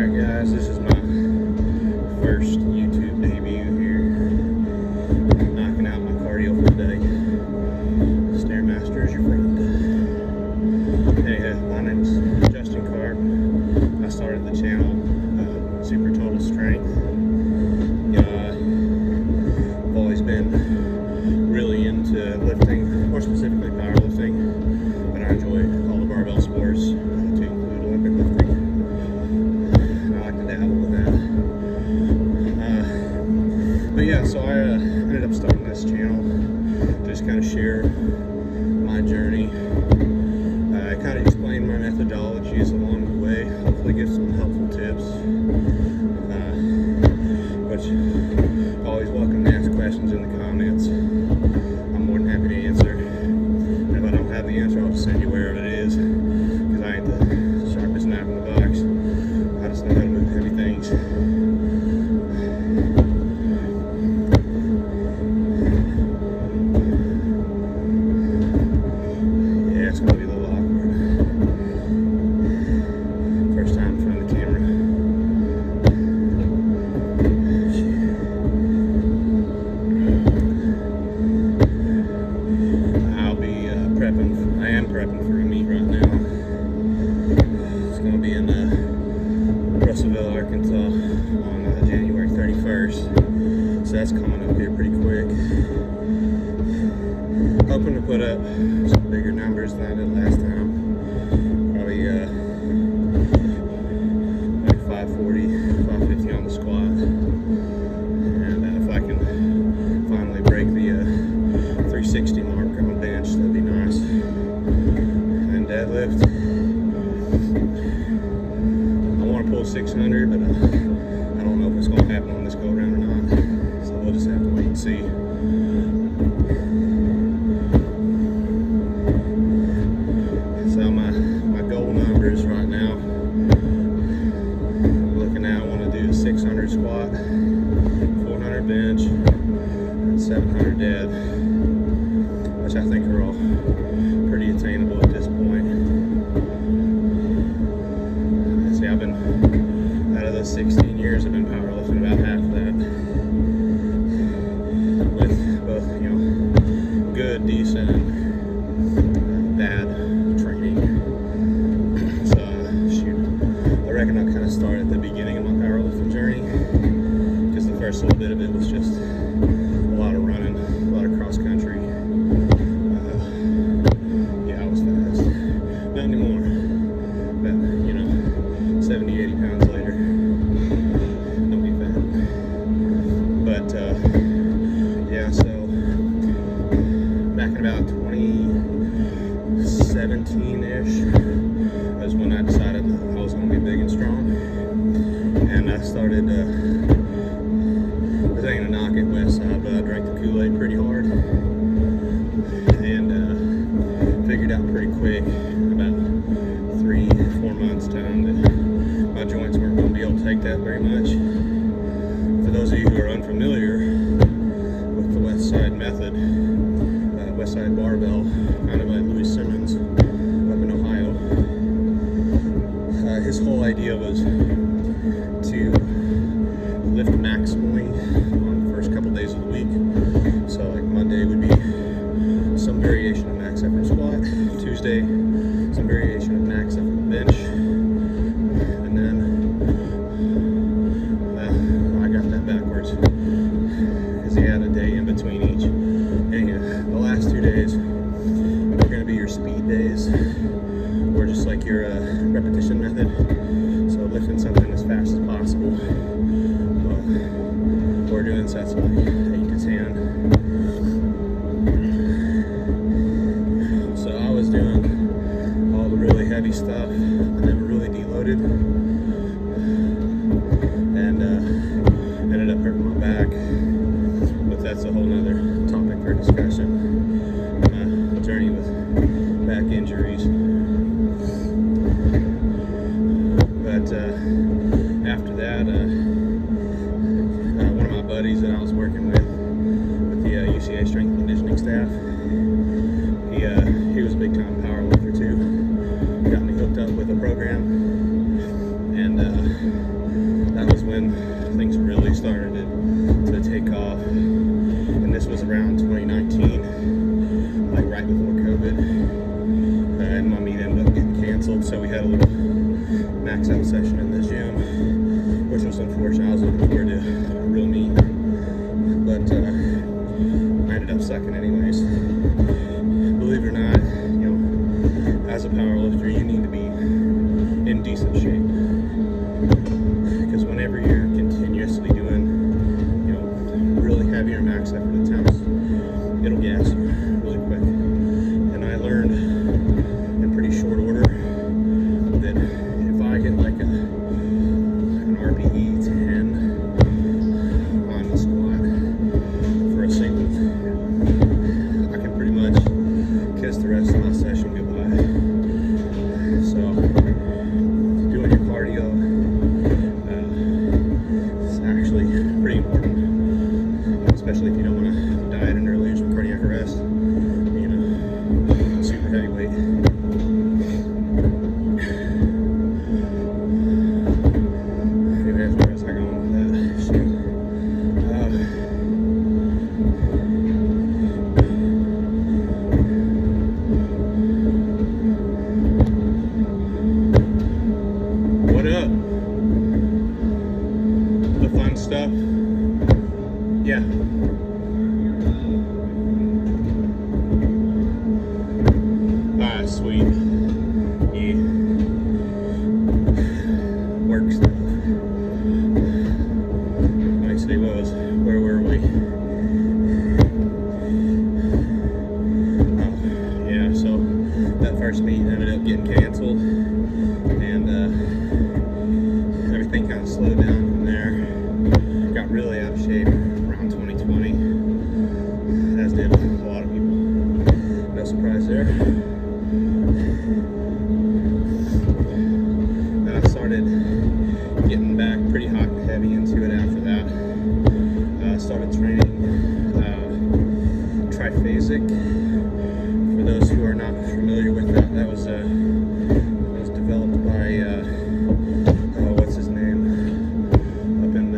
Alright guys, this is my first YouTube debut here. Knocking out my cardio for the day. Stairmaster is your friend. Hey, my name's Justin Carp. I started the channel Super Total Strength. I've always been really into lifting, more specifically powerlifting, but I enjoy all the barbell sports, to include Olympic lifting. But yeah, so I ended up starting this channel to just kind of share my journey. I kind of explain my methodologies along the way, hopefully give some helpful tips, which always welcome to ask questions in the comments. I'm more than happy to answer. And if I don't have the answer, I'll just send you wherever it is, because I ain't the sharpest knife in the box. I just know how to move heavy things. It's going to be a little awkward. First time in front of the camera. I'll be prepping. I am prepping for a meet right now. It's going to be in Russellville, Arkansas on January 31st. So that's coming up here pretty quick. Hoping to put up some bigger numbers than I did last time. Probably like 540, 550 on the squat. And if I can finally break the 360 mark on the bench, that'd be nice. And deadlift, I want to pull 600, but I don't know if it's going to happen on this go around or not. So we'll just have to wait and see. So my goal numbers right now, looking at, I want to do a 600 squat, 400 bench, and 700 dead, which I think are all pretty attainable at this point. See, I've been, out of those 16 years, I've been powerlifting about half of that, with both, good, decent, and bad training. So shoot, I reckon I'll kind of start at the beginning of my powerlifting journey, because the first little bit of it was just a lot of running, a lot of cross country. Yeah, I was fast. Not anymore, but 70, 80 pounds later, don't be fat. But yeah, so back in about 2017-ish was when I decided I was going to be big and strong, and I started, this ain't a knock at Westside, but I drank the Kool-Aid pretty hard, and figured out pretty quick, about 3-4 months time, that my joints weren't going to be able to take that very much. For those of you who are unfamiliar with the Westside method, Westside barbell, kind of by Louis Simmons up in Ohio. His whole idea was to lift maximally on the first couple days of the week. So like Monday would be some variation of max effort squat, Tuesday some variation of max effort bench, and then I got that backwards because he had a day in between each. Anyhow, the last 2 days are going to be your speed days, or just like your repetition method. So lifting something as fast as possible. We're doing sets of like 8 to 10. So I was doing all the really heavy stuff. I never really deloaded, and ended up hurting my back. But that's a whole nother topic for discussion. My journey with back injuries. But after that, one of my buddies that I was working with the UCA strength and conditioning staff, he was a big time power lifter too. Got me hooked up with a program, and max out session in this gym, which was unfortunate. I was looking forward to real meat, but I ended up sucking anyways. Believe it or not, as a power lifter, you need to be in decent shape, because whenever you're continuously doing, really heavy or max effort attempts, it'll gas you really quick. And I learned in pretty short order that if I get like an RPE 10 on the squat for a single, I can pretty much kiss the rest of my session goodbye. So doing your cardio is actually pretty important, especially if you don't want to diet and early use cardiac arrest, super heavyweight. Anyways, where was I going with that? Shit. What up? The fun stuff? Yeah. Alright, sweet. Yeah. Work stuff. Actually, where were we? Oh, yeah, so that first meet ended up getting canceled, and everything kind of slowed down from there. Got really out of shape around 2020, as did a lot of people. No surprise there. Then I started getting back pretty hot and heavy into it after that. Started training triphasic. For those who are not familiar with that, that was developed by what's his name up in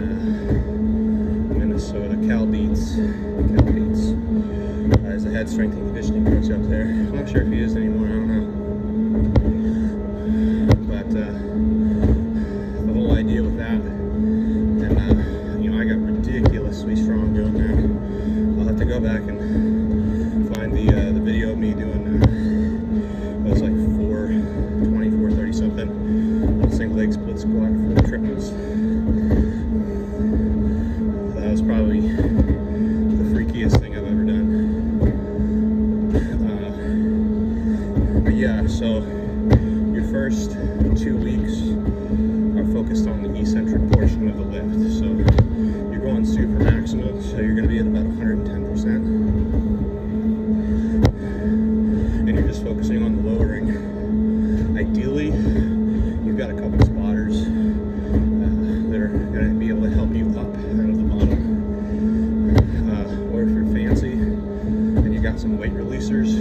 Minnesota, Cal Dietz is a head strength and conditioning coach up there. I'm not sure if he is anymore, I don't know. But the whole idea with that, and I got ridiculously strong doing that. I'll have to go back and find the video of me doing it was like 420, 430 something, single leg split squat for the triples. That was probably the freakiest thing I've ever done. But yeah, so your first 2 weeks are focused on the eccentric portion of the lift. So you're going super maximal, so you're going to be at about 110%. And you're just focusing on the lowering. Ideally, you've got a couple spotters that are going to be able to help you up out of the bottom. Or if you're fancy and you got some weight releasers,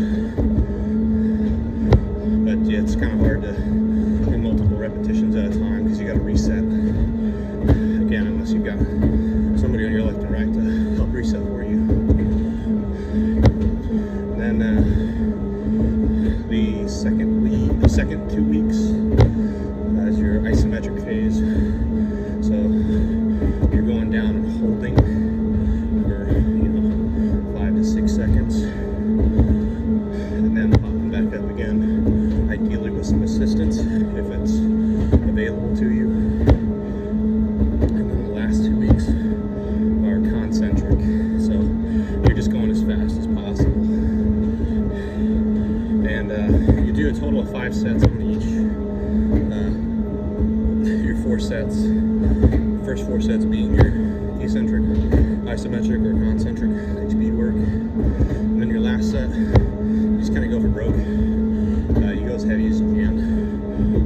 but yeah, it's kind of hard to do multiple repetitions at a time because you got to reset again, unless you've got somebody on your left and right to help reset for you. And then the second 2 weeks is your isometric phase. So you're going down and holding for 5 to 6 seconds, and then popping back up again, ideally with some assistance if it's available to you. And then the last 2 weeks are concentric, so you're just going as fast as possible. And you do a total of 5 sets on each. Your 4 sets, first 4 sets being your eccentric, isometric, or concentric speed work. And then your last set, you just kind of go for broke. You go as heavy as you can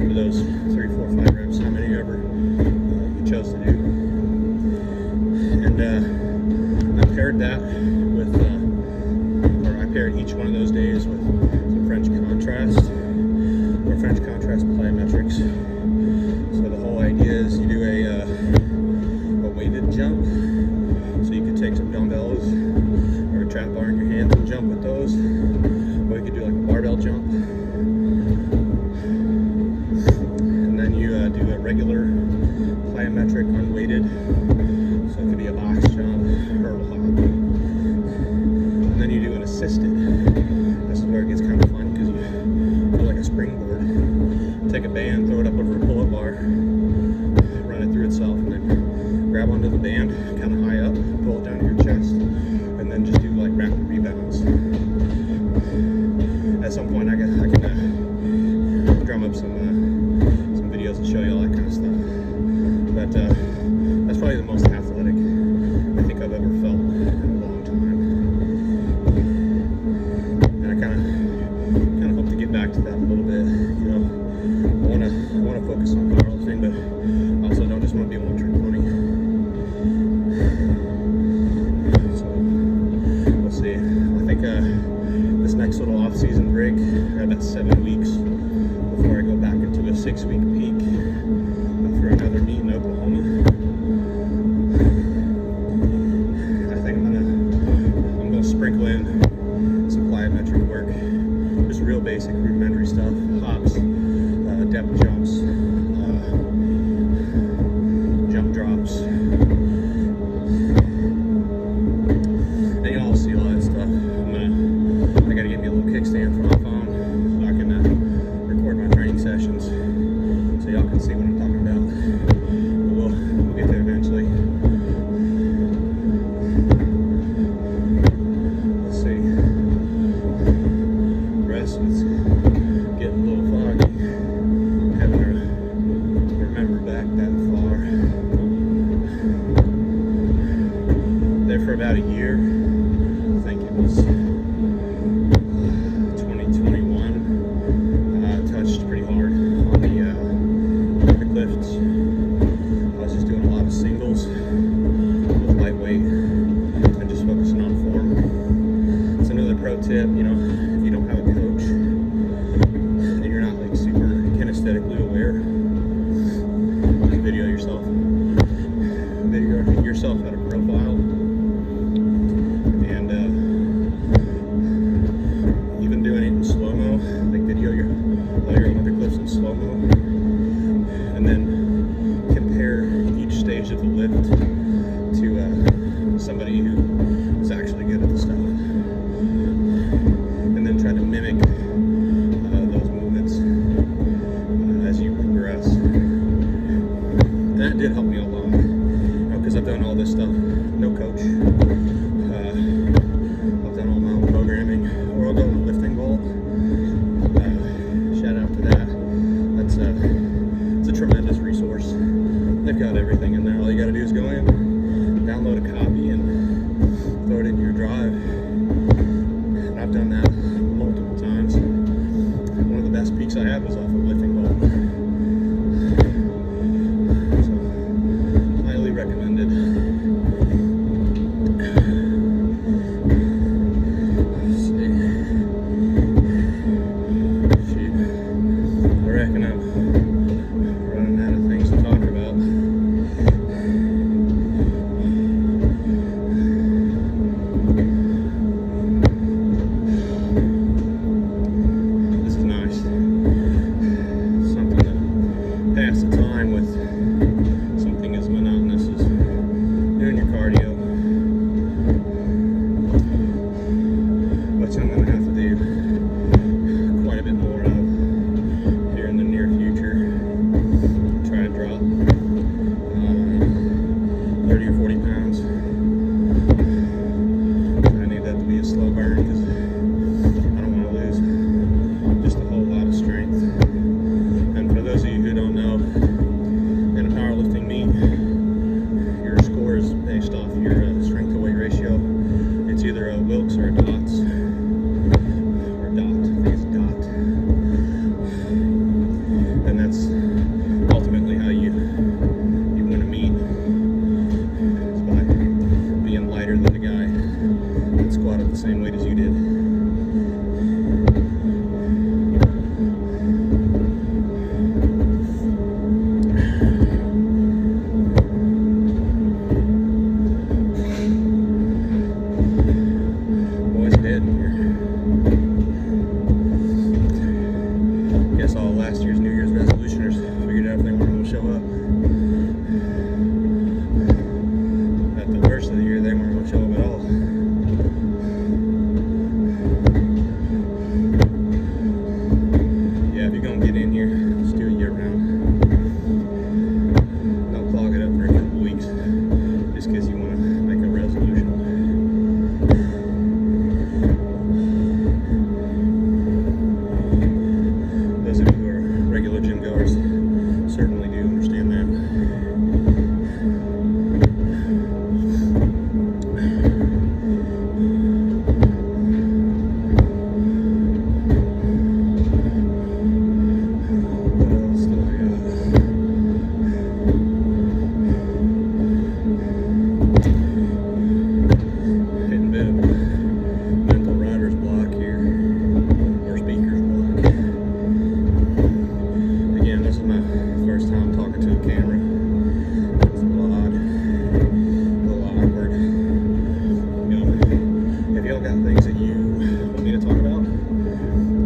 for those 3, 4, 5 reps, how many ever you chose to do. And I paired that with, or I paired each one of those days with some French contrast, or French contrast plyometrics. So the whole idea is you do a weighted jump. So you could take some dumbbells or a trap end of the band kind of high up, pull it down to your chest, and then just do like rapid rebounds. At some point I can drum up some videos and show you all that kind of stuff. But that's probably the most athletic I think I've ever felt in a long time. And I kind of hope to get back to that a little bit. You know, I want to focus on powerlifting, but I also don't just want to be a one-trick pony. So we'll see. I think this next little off-season break, I got about 7 weeks before I go back into a 6-week peak for another meet in Oklahoma. I think I'm gonna sprinkle in some plyometric work, just real basic rudimentary stuff, hops, depth jumps, jump drops, and you'll see all that stuff. I gotta get me a little kickstand for my phone so I can record my training sessions, so y'all can see what I'm talking about. But we'll get there eventually. Let's see. The rest is getting a little foggy. Having to remember back that far. There for about a year. I think it was 2021. Touched pretty hard on the lifts. I was just doing a lot of singles with lightweight and just focusing on form. It's another pro tip, you know, if you don't have a coach and you're not like super kinesthetically aware, video yourself at a profile, and even doing it in slow-mo, like video all your other clips in slow-mo, and then compare each stage of the lift to somebody who is actually good at the stuff, and then try to mimic those movements as you progress. And that did help me a lot, because I've done all this stuff, no coach. I've done all my own programming, World on the Lifting Vault. Shout out to that. It's a tremendous resource. They've got everything in there. All you got to do is go in, download a copy, and throw it in your drive. And I've done that multiple times. One of the best peaks I had was off of Lifting Vault. So, highly recommended. Let's see. Shoot. I reckon I'm running out of things to talk about. This is nice. Something to pass the time with. Something as monotonous as doing your cardio, which I'm going to have to do quite a bit more of here in the near future. Try to drop 30 or 40 pounds. I need that to be a slow burn because I don't want to lose just a whole lot of strength. And for those of you who don't know, in camera. It's a little odd, a little awkward. You know, if y'all got things that you want me to talk about,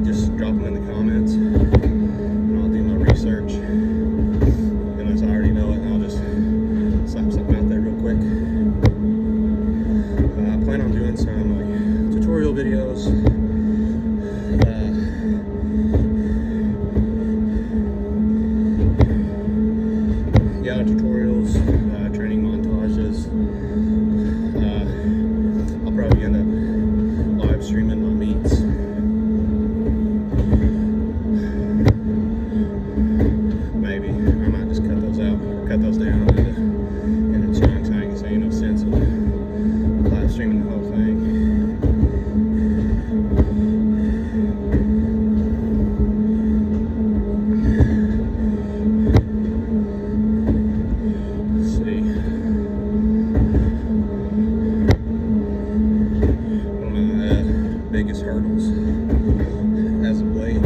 just drop them in the comments, and I'll do my research. Unless I already know it, I'll just slap something out there real quick. I plan on doing some tutorial videos. Tutorials, training montages. I'll probably end up live streaming my meets. Maybe I might just cut those out, or cut those down into chunks. I ain't saying no sense of live streaming the whole thing. Biggest hurdles as of late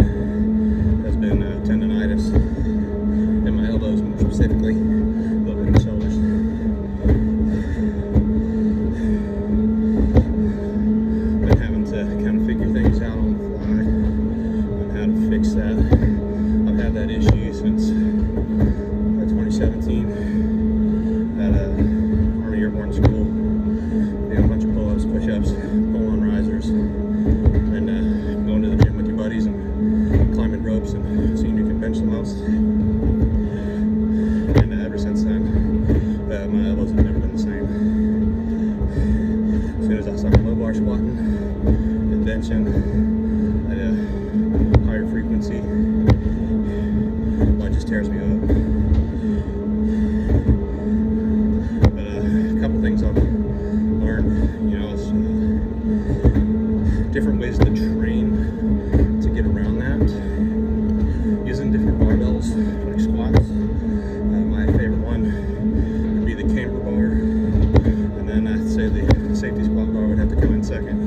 has been tendonitis in my elbows, more specifically, a little bit in the shoulders. Been having to kind of figure things out on the fly on how to fix that. I've had that issue since 2017 at Army Airborne School. Doing a bunch of pull-ups, push-ups, pull-on risers, and going to the gym with your buddies and climbing ropes and seeing who can bench the most. And ever since then, my elbows have never been the same. As soon as I started low bar squatting and benching at a higher frequency, well, it just tears me up. But a couple things I've learned, you know, is different ways to train to get around that, using different barbells, like squats. My favorite one would be the camber bar, and then I'd say the safety squat bar would have to come in second,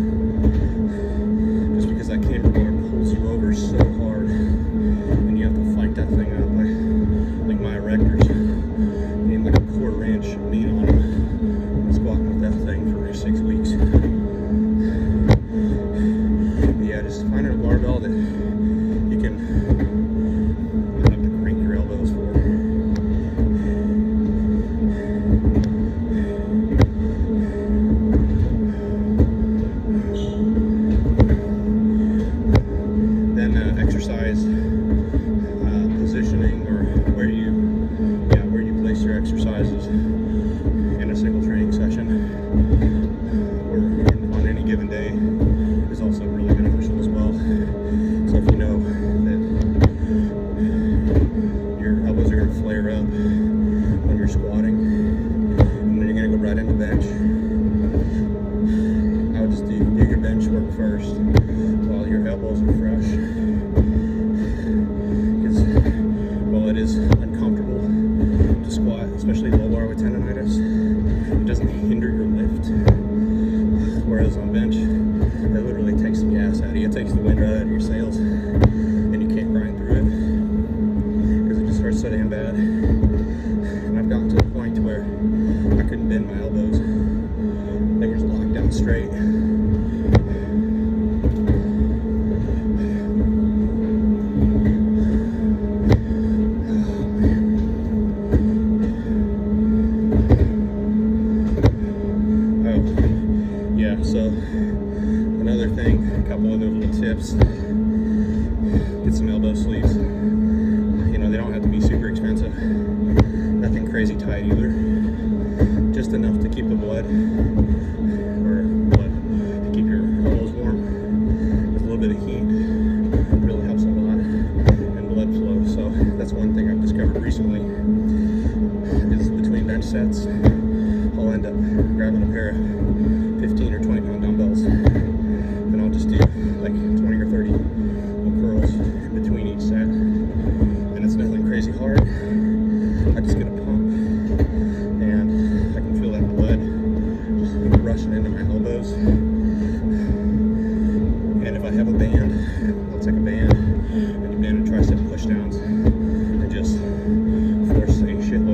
just because that camber bar pulls you over so hard, and you have to fight that thing out. Like my erectors need like a quarter-inch meat on them. I'm squatting with that thing for 6 weeks. Yeah, just finding a barbell that you can not have to crank your elbows for. Then exercise positioning, or where you place your exercises in a single training session or on any given day is also really beneficial as well. So if you know that your elbows are going to flare up when you're squatting, and then you're going to go right into bench, I would just do your bench work first while your elbows are fresh. Because while it is uncomfortable to squat, especially low bar with tendonitis, it doesn't hinder your lift. Whereas on bench, it literally takes the gas out of you. It takes the wind right out of your sails, and you can't grind through it because it just starts so damn bad. And I've gotten to the point where I couldn't bend my elbows; they were just locked down straight. So another thing, a couple other little tips: get some elbow sleeves. You know, they don't have to be super expensive, nothing crazy tight either, just enough to keep the blood to keep your elbows warm. With a little bit of heat really helps a lot, and blood flow. So that's one thing I've discovered recently, is between bench sets I'll end up grabbing a pair of 15 or 20 pound dumbbells, and I'll just do like 20 or 30 curls in between each set, and it's nothing crazy hard. I just get a pump, and I can feel that blood just rushing into my elbows. And if I have a band, I'll take a band and do band and tricep pushdowns and just force the shit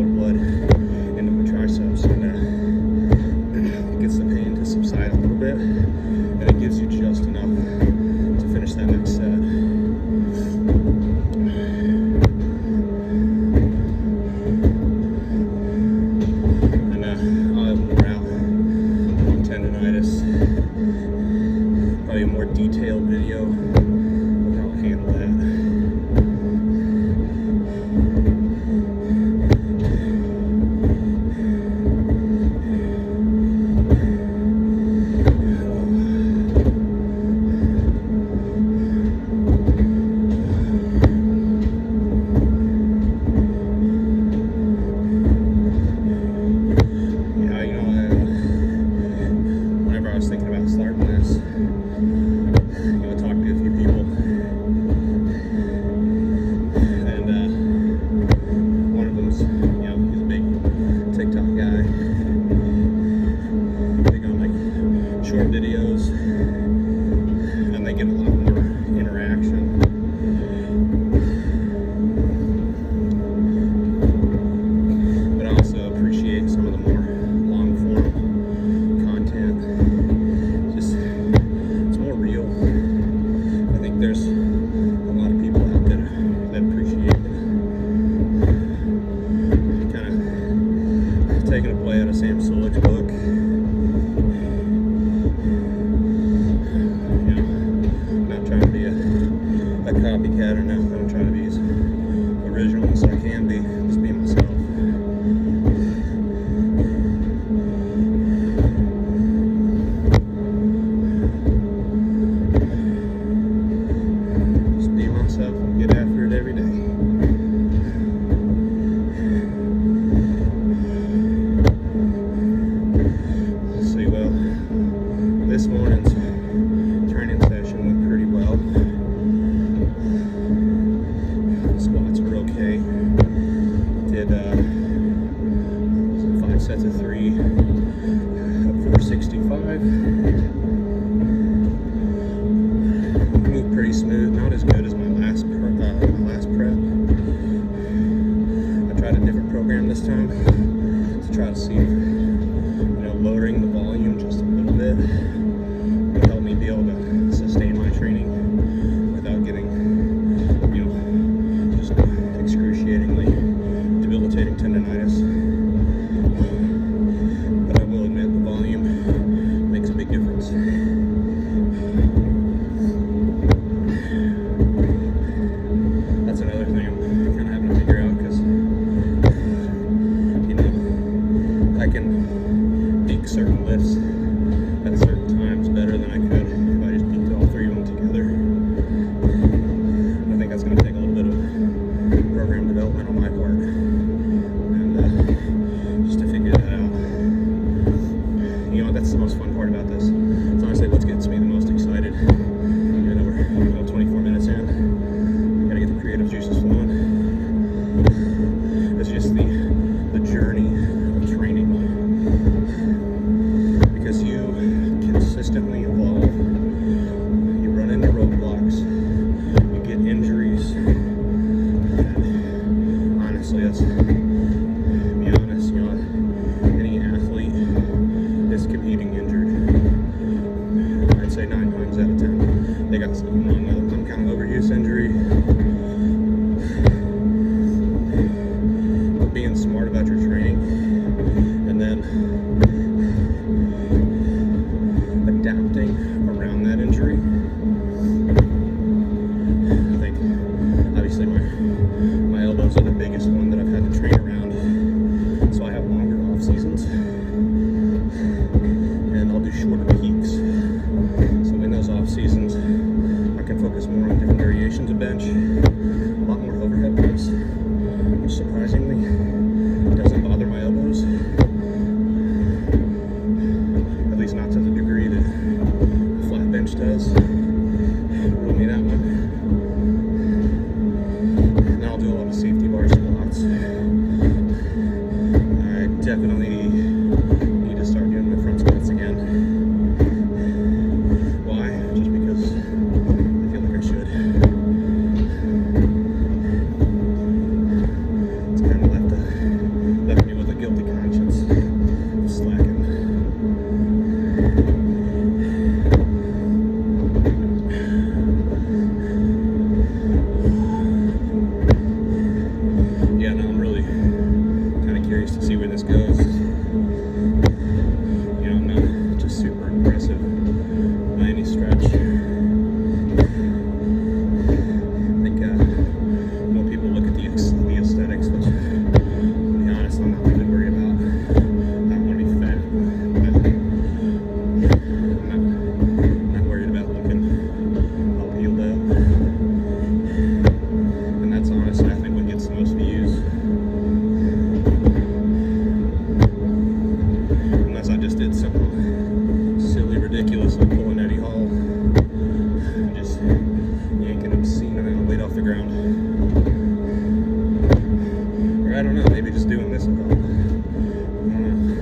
different program this time to try to see, lowering the volume just a little bit will help me be able to sustain my training without getting, just excruciatingly debilitating tendonitis. But I will admit the volume makes a big difference. That's another thing I'm kind of having to figure out, because I can peak certain lifts at certain times better than I could if I just peaked all three of them together. I think that's going to take a little bit of program development on my part, and just to figure that out. That's the most fun part about this. It's honestly what gets me the most excited. Even though we're 24 minutes in, gotta get the creative juices flowing. It's just the journey of training, because you consistently evolve. You run into roadblocks, you get injuries, and honestly, to be honest, any athlete is competing injured. I'd say 9 times out of 10 they got something wrong with them, some kind of overuse injury. But being smart about your training and then adapting around that injury. I think obviously my elbows are the biggest one that I've had to train around, so I have longer off seasons and I'll do shorter peaks. So in those off seasons I can focus more on different variations of bench, a lot more overhead press, which surprisingly doesn't bother my elbows, at least not to the degree that a flat bench does. Rule me that one. And I'll do a lot of safety bar squats. I definitely need to start doing my front squats again. Why? Just because I feel like I should. It's kind of left me with a guilty conscience of slacking. Yeah, no, I'm really kind of curious to see where this goes. I'm not just super impressive by any stretch. I think more people look at the aesthetics, which, to be honest, I'm not really worried about. I don't want to be fat, but I'm not worried about looking all peeled up. And that's honestly, I think, what gets the most views. Unless I just did something silly, ridiculous, like pulling Eddie Hall and just yanking obscene amount of weight off the ground. Or I don't know, maybe just doing this at home. I don't know.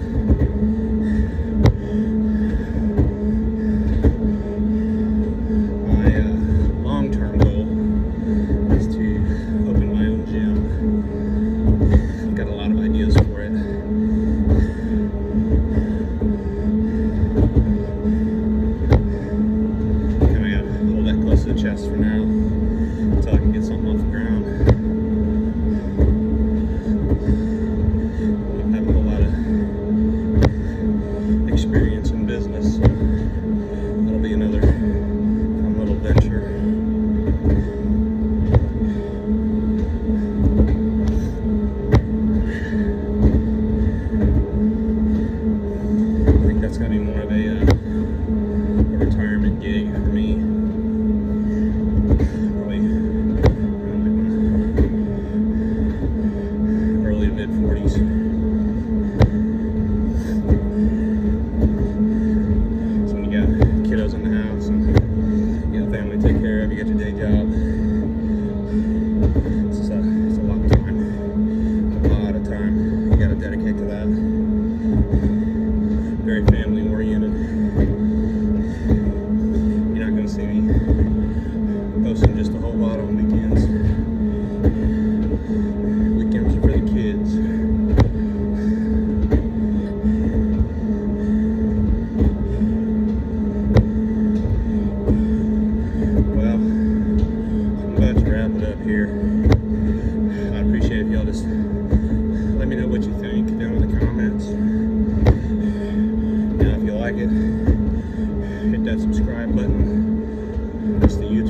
My long-term goal is to open my own gym. I've got a lot of ideas for it. Close to the chest for now until I can get something off the ground. I don't have a whole lot of experience in business, so that'll be another fun little venture. I think that's going to be more of a retirement gig for me. Early to mid 40s. So when you got kiddos in the house and you got a family to take care of, you got your day job, it's a lot of time. A lot of time you got to dedicate to that. Very family oriented. You're not going to see me posting just a whole lot on weekends. Weekends are for the kids. it. Hit that subscribe button. That's the YouTube